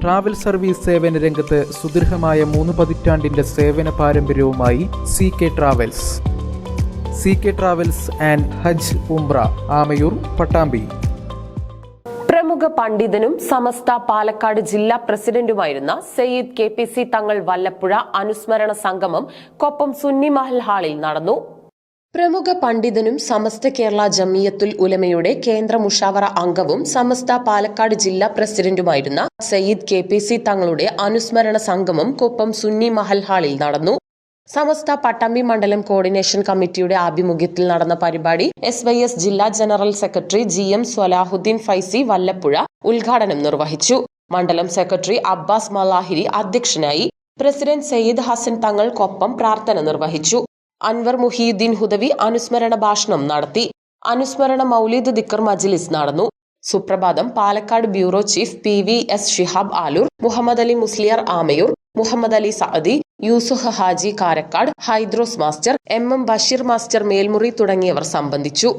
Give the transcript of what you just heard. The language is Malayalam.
ട്രാവൽ സർവീസ് സേവന രംഗത്ത് സുദീർഘമായ 3 പതിറ്റാണ്ടിന്റെ സേവന പാരമ്പര്യവുമായി CK travels. CK travels and ഹജ്ജ് ഉംറ, ആമയൂർ, പട്ടാമ്പി. പ്രമുഖ പണ്ഡിതനും സമസ്ത പാലക്കാട് ജില്ലാ പ്രസിഡന്റുമായിരുന്ന സയ്യിദ് KPC തങ്ങൾ വല്ലപ്പുഴ അനുസ്മരണ സംഗമം കൊപ്പം സുന്നി മഹൽ ഹാളിൽ നടന്നു. പ്രമുഖ പണ്ഡിതനും സമസ്ത കേരള ജമിയത്തുൽ ഉലമയുടെ കേന്ദ്ര മുഷാവറ അംഗവും സമസ്ത പാലക്കാട് ജില്ലാ പ്രസിഡന്റുമായിരുന്ന സയ്യിദ് KPC തങ്ങളുടെ അനുസ്മരണ സംഗമം കൊപ്പം സുന്നി മഹൽ ഹാളിൽ നടന്നു. സമസ്ത പട്ടാമ്പി മണ്ഡലം കോർഡിനേഷൻ കമ്മിറ്റിയുടെ ആഭിമുഖ്യത്തിൽ നടന്ന പരിപാടി SYS ജില്ലാ general secretary GM Swalahuddin Faizy Vallappuzha ഉദ്ഘാടനം നിർവഹിച്ചു. മണ്ഡലം സെക്രട്ടറി അബ്ബാസ് മലാഹിരി അധ്യക്ഷനായി. പ്രസിഡന്റ് സയ്യിദ് ഹസൻ തങ്ങൾ കൊപ്പം പ്രാർത്ഥന നിർവഹിച്ചു. അൻവർ മുഹിയുദ്ദീൻ ഹുദവി അനുസ്മരണ ഭാഷണം നടത്തി. അനുസ്മരണ മൗലിദ് ദിക്ർ മജ്ലിസ് നടന്നു. Suprabhatham Palakkad bureau chief PVS Shihab Aloor, Muhammad Ali Musliyar Amayur, Muhammad Ali Saadi, Yusuf Haji Karakkad, Haidros master, MM Basheer master Melmuri തുടങ്ങിയവർ സംബന്ധിച്ചു.